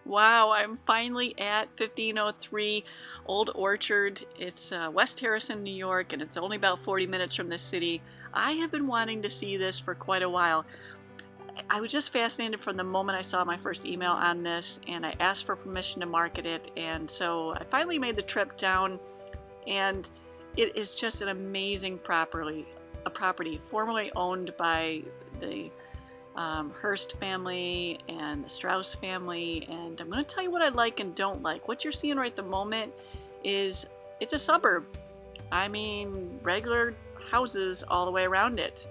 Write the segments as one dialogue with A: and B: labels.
A: Wow, I'm finally at 1503 Old Orchard. It's West Harrison, New York, and it's only about 40 minutes from the city. I have been wanting to see this for quite a while. I was just fascinated from the moment I saw my first email on this, and I asked for permission to market it, and so I finally made the trip down, and it is just an amazing property formerly owned by the Hearst family and the Straus family, and I'm going to tell you what I like and don't like. What you're seeing right at the moment is it's a suburb. I mean, regular houses all the way around it.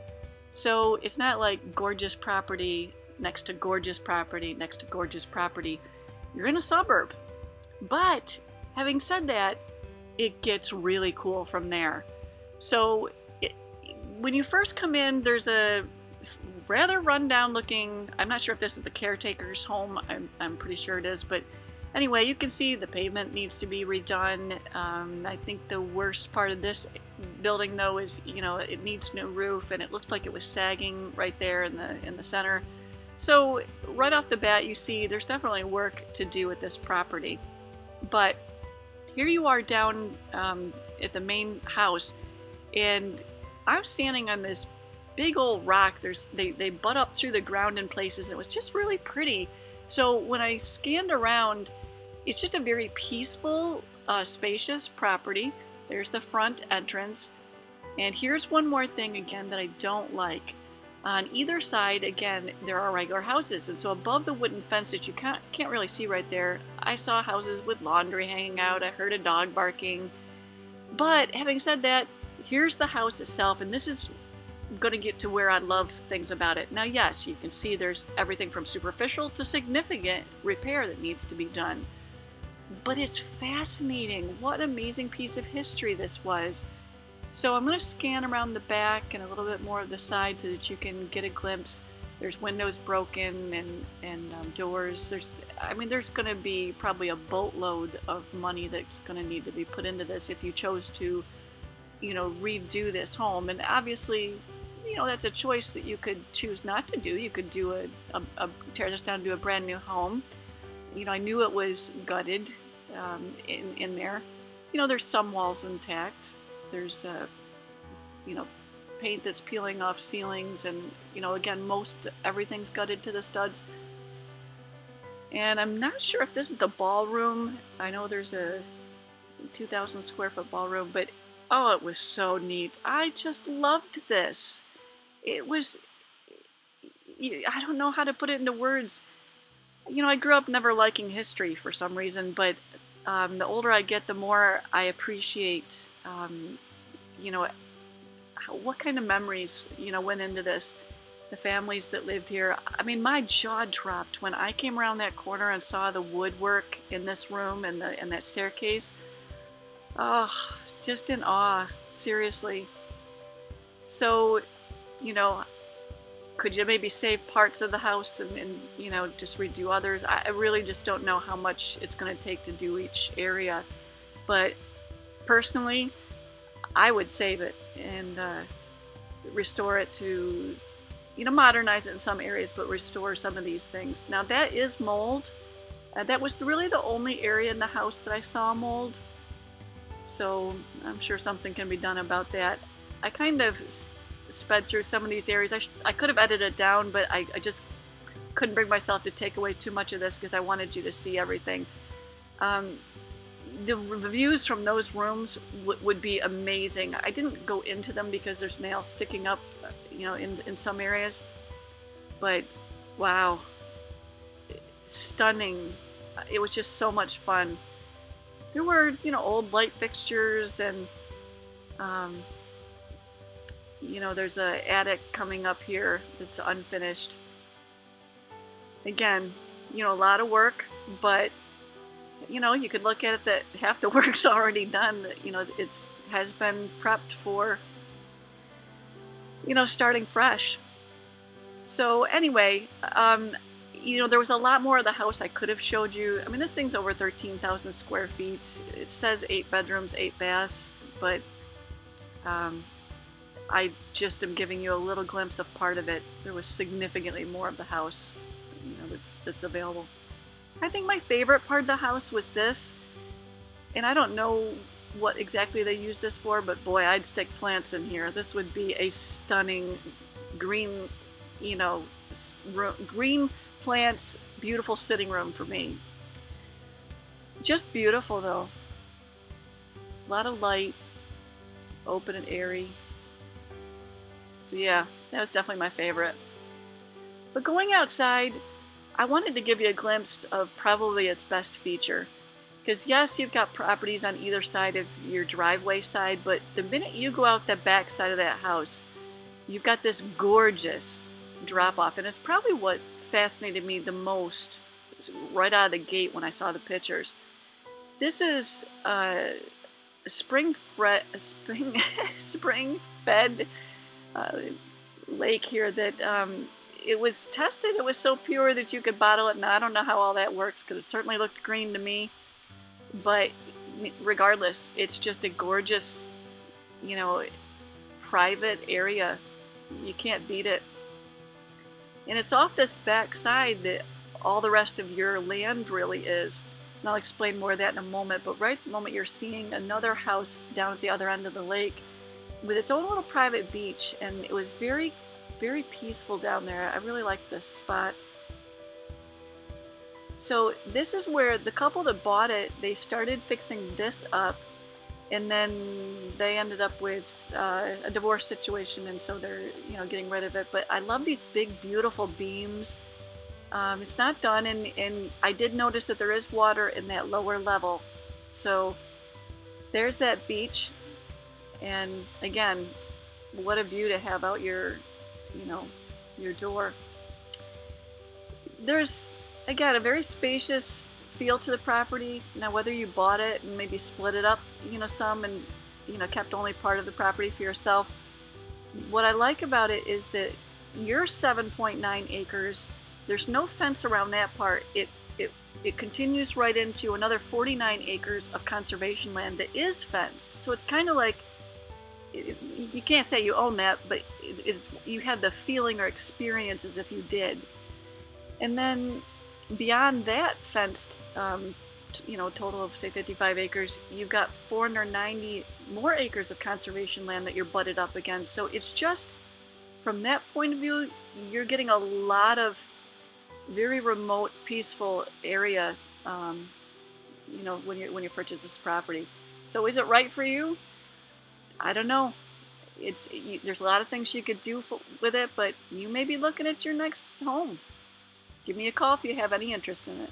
A: So it's not like gorgeous property next to gorgeous property next to gorgeous property. You're in a suburb. But having said that, it gets really cool from there. So when you first come in, there's a rather rundown looking, I'm not sure if this is the caretaker's home, I'm pretty sure it is, but anyway, you can see the pavement needs to be redone. I think the worst part of this building though is, it needs no roof, and it looked like it was sagging right there in the center. So right off the bat you see there's definitely work to do with this property. But here you are down at the main house, and I'm standing on this big old rock. They butt up through the ground in places, and it was just really pretty. So when I scanned around, it's just a very peaceful, spacious property. There's the front entrance. And here's one more thing again that I don't like. On either side, again, there are regular houses. And so above the wooden fence that you can't really see right there, I saw houses with laundry hanging out. I heard a dog barking. But having said that, here's the house itself, and this is going to get to where I love things about it. Now, yes, you can see there's everything from superficial to significant repair that needs to be done. But it's fascinating. What an amazing piece of history this was. So I'm going to scan around the back and a little bit more of the side so that you can get a glimpse. There's windows broken and doors. There's going to be probably a boatload of money that's going to need to be put into this if you chose to redo this home. And obviously, that's a choice that you could choose not to do. You could do a tear this down and do a brand new home. I knew it was gutted in there. There's some walls intact. There's paint that's peeling off ceilings, and again, most everything's gutted to the studs. And I'm not sure if this is the ballroom. I know there's a 2,000 square foot ballroom, but oh, it was so neat. I just loved this. It was, I don't know how to put it into words. I grew up never liking history for some reason, but the older I get, the more I appreciate, what kind of memories, went into this. The families that lived here. I mean, my jaw dropped when I came around that corner and saw the woodwork in this room and that staircase. Oh, just in awe, seriously. So, could you maybe save parts of the house and just redo others? I really just don't know how much it's going to take to do each area. But personally, I would save it and restore it to, modernize it in some areas, but restore some of these things. Now, that is mold. That was really the only area in the house that I saw mold. So I'm sure something can be done about that. I kind of sped through some of these areas. I could have edited it down, but I just couldn't bring myself to take away too much of this because I wanted you to see everything. The views from those rooms would be amazing. I didn't go into them because there's nails sticking up, in some areas. But wow, stunning. It was just so much fun. There were, old light fixtures and, there's an attic coming up here that's unfinished. Again, a lot of work, but, you could look at it that half the work's already done. That, it has been prepped for, starting fresh. So anyway, there was a lot more of the house I could have showed you. I mean, this thing's over 13,000 square feet. It says 8 bedrooms, 8 baths, but I just am giving you a little glimpse of part of it. There was significantly more of the house, that's available. I think my favorite part of the house was this, and I don't know what exactly they use this for, but boy, I'd stick plants in here. This would be a stunning green, you know, green plants, beautiful sitting room for me. Just beautiful though. A lot of light, open and airy. So yeah, that was definitely my favorite. But going outside, I wanted to give you a glimpse of probably its best feature. Because yes, you've got properties on either side of your driveway side, but the minute you go out the back side of that house, you've got this gorgeous drop off. And it's probably what fascinated me the most right out of the gate when I saw the pictures. This is spring fed lake here that it was tested. It was so pure that you could bottle it. Now I don't know how all that works because it certainly looked green to me. But regardless, it's just a gorgeous, you know, private area. You can't beat it. And it's off this back side that all the rest of your land really is. And I'll explain more of that in a moment. But right at the moment, you're seeing another house down at the other end of the lake with its own little private beach. And it was very, very peaceful down there. I really liked this spot. So this is where the couple that bought it, they started fixing this up, and then they ended up with a divorce situation, and so they're, you know, getting rid of it. But I love these big, beautiful beams. It's not done, and I did notice that there is water in that lower level. So there's that beach, and again, what a view to have out your, you know, your door. There's, again, a very spacious feel to the property. Now, whether you bought it and maybe split it up, you know, some and, you know, kept only part of the property for yourself, what I like about it is that your 7.9 acres, there's no fence around that part. It continues right into another 49 acres of conservation land that is fenced. So it's kind of like, you can't say you own that, but you have the feeling or experience as if you did. And then beyond that fenced, you know, total of say 55 acres, you've got 490 more acres of conservation land that you're butted up against. So it's just, from that point of view, you're getting a lot of very remote, peaceful area, you know, when you purchase this property. So is it right for you? I don't know. There's a lot of things you could do with it, but you may be looking at your next home. Give me a call if you have any interest in it.